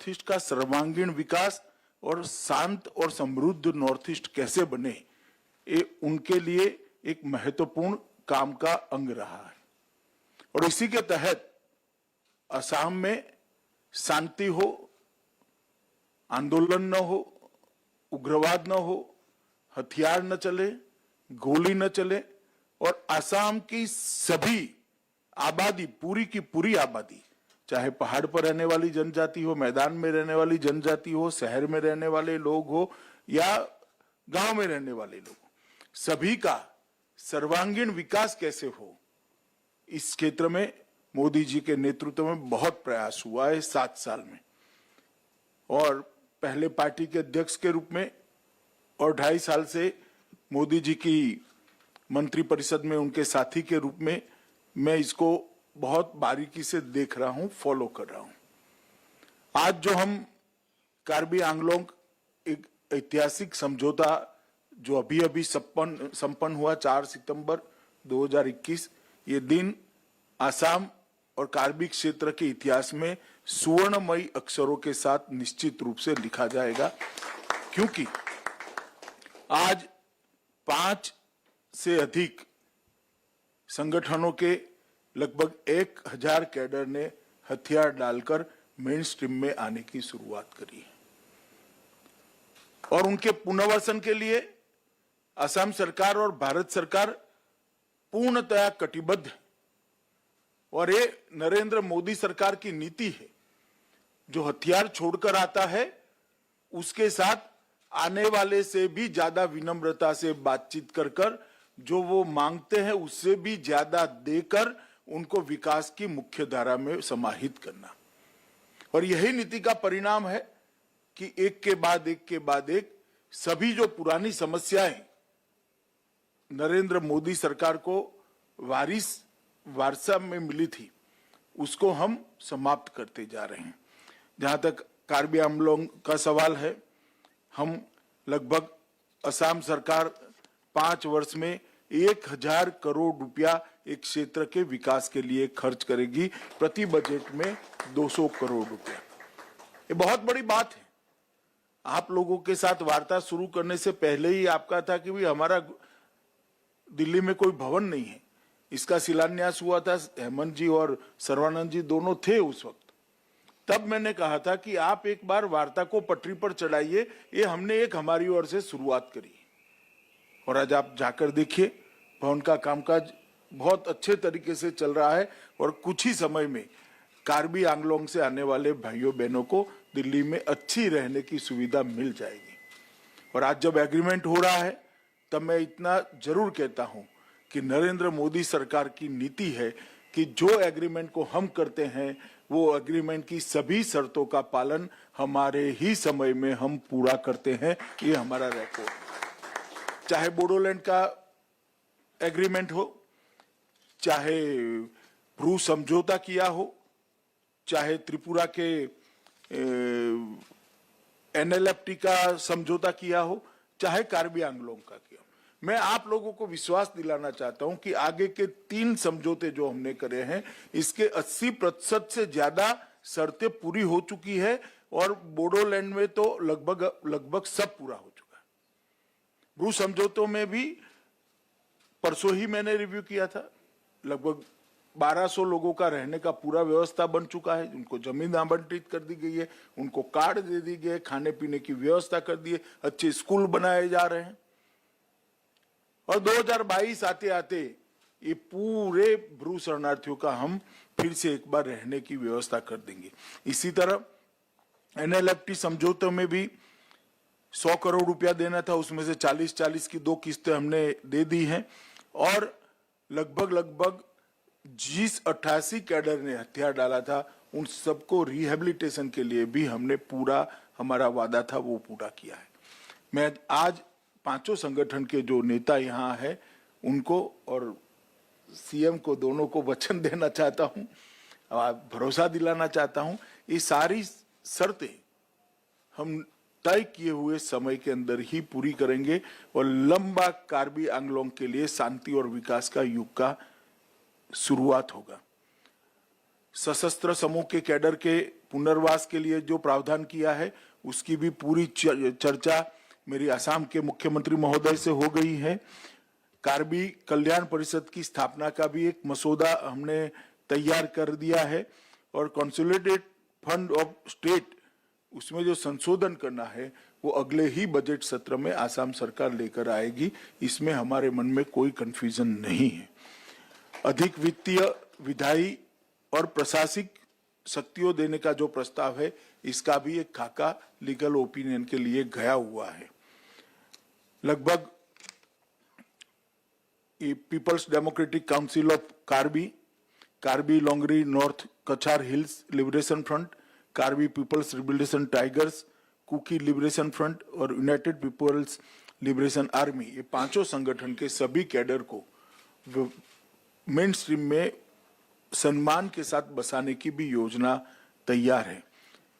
North east का सर्वांगीण विकास और शांत और समृद्ध नॉर्थ ईस्ट कैसे बने, ये उनके लिए एक महत्वपूर्ण काम का अंग रहा है। और इसी के तहत असम में शांति हो, आंदोलन न हो, उग्रवाद न हो, हथियार न चले, गोली न चले और असम की सभी आबादी, पूरी की पूरी आबादी, चाहे पहाड़ पर रहने वाली जनजाति हो, मैदान में रहने वाली जनजाति हो, शहर में रहने वाले लोग हो या गांव में रहने वाले लोग, सभी का सर्वांगीण विकास कैसे हो, इस क्षेत्र में मोदी जी के नेतृत्व में बहुत प्रयास हुआ है 7 साल में। और पहले पार्टी के अध्यक्ष के रूप में और 2.5 साल से मोदी जी की मंत्रिपरिषद में उनके साथी के रूप में मैं इसको बहुत बारीकी से देख रहा हूं, फॉलो कर रहा हूं। आज जो हम कार्बी आंगलोंग एक ऐतिहासिक समझौता जो अभी अभी संपन्न हुआ 4 सितंबर 2021, ये दिन आसाम और कार्बी क्षेत्र के इतिहास में सुवर्णमयी अक्षरों के साथ निश्चित रूप से लिखा जाएगा, क्योंकि आज 5 से अधिक संगठनों के लगभग 1000 कैडर ने हथियार डालकर मेन स्ट्रीम में आने की शुरुआत करी है। और उनके पुनर्वासन के लिए असम सरकार और भारत सरकार पूर्णतया कटिबद्ध है। और ये नरेंद्र मोदी सरकार की नीति है, जो हथियार छोड़कर आता है उसके साथ आने वाले से भी ज्यादा विनम्रता से बातचीत कर जो वो मांगते हैं उससे भी ज्यादा देकर उनको विकास की मुख्य धारा में समाहित करना। और यही नीति का परिणाम है कि एक के बाद एक सभी जो पुरानी समस्याएं नरेंद्र मोदी सरकार को वारसा में मिली थी, उसको हम समाप्त करते जा रहे हैं। जहां तक कार्बी आंगलोंग का सवाल है, हम लगभग असम सरकार 5 वर्ष में 1000 करोड़ रुपया एक क्षेत्र के विकास के लिए खर्च करेगी, प्रति बजट में 200 करोड़ रुपया। ये बहुत बड़ी बात है। आप लोगों के साथ वार्ता शुरू करने से पहले ही आपका था कि भाई हमारा दिल्ली में कोई भवन नहीं है, इसका शिलान्यास हुआ था, हेमंत जी और सर्वानंद जी दोनों थे उस वक्त। तब मैंने कहा था कि आप एक बार वार्ता को पटरी पर चढ़ाइए, ये हमने एक हमारी ओर से शुरुआत करी। और आज आप जाकर देखिए, भवन का कामकाज बहुत अच्छे तरीके से चल रहा है और कुछ ही समय में कार्बी आंगलोंग से आने वाले भाइयों बहनों को दिल्ली में अच्छी रहने की सुविधा मिल जाएगी। और आज जब एग्रीमेंट हो रहा है तब मैं इतना जरूर कहता हूं कि नरेंद्र मोदी सरकार की नीति है कि जो एग्रीमेंट को हम करते हैं वो एग्रीमेंट की सभी शर्तों का पालन हमारे ही समय में हम पूरा करते हैं। ये हमारा रिकॉर्ड है। चाहे बोडोलैंड का एग्रीमेंट हो, चाहे ब्रू समझौता किया हो, चाहे त्रिपुरा के NLFT का समझौता किया हो, चाहे कार्बी आंगलोंग का किया हो, मैं आप लोगों को विश्वास दिलाना चाहता हूं कि आगे के 3 समझौते जो हमने करे हैं, इसके 80% से ज्यादा शर्तें पूरी हो चुकी है और बोडोलैंड में तो लगभग सब पूरा हो चुका है। ब्रू समझौतों में भी परसों ही मैंने रिव्यू किया था, लगभग 1200 लोगों का रहने का पूरा व्यवस्था बन चुका है। उनको जमीन आवंटित कर दी गई है, उनको कार्ड दे दी गए, खाने पीने की व्यवस्था कर दी है, अच्छे स्कूल बनाए जा रहे हैं। और 2022 आते आते ये पूरे ब्रू शरणार्थियों का हम फिर से एक बार रहने की व्यवस्था कर देंगे। इसी तरह NLFT समझौते में भी 100 करोड़ रुपया देना था, उसमें से 40 की 2 किस्तें हमने दे दी हैं। और लगभग जिस 88 कैडर ने हथियार डाला था उन सबको रिहेबिलिटेशन के लिए भी हमने पूरा हमारा वादा था वो पूरा किया है। मैं आज 5 संगठन के जो नेता यहाँ है उनको और CM को दोनों को वचन देना चाहता हूँ, भरोसा दिलाना चाहता हूँ, ये सारी शर्तें हम तय किए हुए समय के अंदर ही पूरी करेंगे और लंबा कार्बी आंगलोंग के लिए शांति और विकास का युग का शुरुआत होगा। सशस्त्र समूह के कैडर के पुनर्वास के लिए जो प्रावधान किया है उसकी भी पूरी चर्चा मेरी असम के मुख्यमंत्री महोदय से हो गई है। कार्बी कल्याण परिषद की स्थापना का भी एक मसौदा हमने तैयार कर दिया है और कंसोलिडेटेड फंड ऑफ स्टेट उसमें जो संशोधन करना है वो अगले ही बजट सत्र में आसाम सरकार लेकर आएगी। इसमें हमारे मन में कोई कंफ्यूजन नहीं है। अधिक वित्तीय, विधायी और प्रशासनिक शक्तियों देने का जो प्रस्ताव है इसका भी एक खाका लीगल ओपिनियन के लिए गया हुआ है। लगभग people's democratic council of Karbi Longri north Cachar hills liberation front, Karbi people's liberation tigers, Kuki liberation front और यूनाइटेड पीपल्स लिबरेशन आर्मी, ये पांचों संगठन के सभी कैडर को मेन स्ट्रीम में सम्मान के साथ बसाने की भी योजना तैयार है।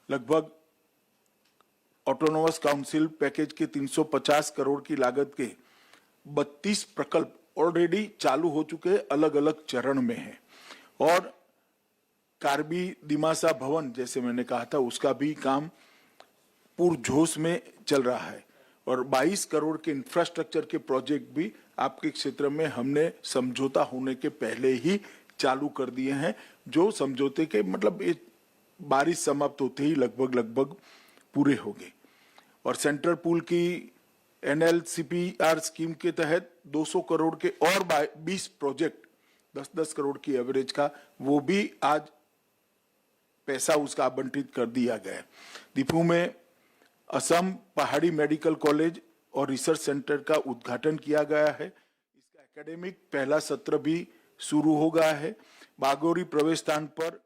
लगभग ऑटोनोमस काउंसिल पैकेज के 350 करोड़ की लागत के 32 प्रकल्प ऑलरेडी चालू हो चुके, अलग अलग चरण में हैं और कार्बी दिमासा भवन जैसे मैंने कहा था उसका भी काम पूरजोश में चल रहा है और 22 करोड़ के इंफ्रास्ट्रक्चर के प्रोजेक्ट भी आपके क्षेत्र में हमने समझौता होने के पहले ही चालू कर दिए हैं, जो समझौते के मतलब बारिश समाप्त होते ही लगभग पूरे हो गए। और सेंट्रल पूल की NLCPR स्कीम के तहत 200 करोड़ के और 20 प्रोजेक्ट 10-10 करोड़ की एवरेज का वो भी आज पैसा उसका आवंटित कर दिया गया। दीपू में असम पहाड़ी मेडिकल कॉलेज और रिसर्च सेंटर का उद्घाटन किया गया है। इसका एकेडमिक पहला सत्र भी शुरू हो गया है। बागोरी प्रवेश स्थान पर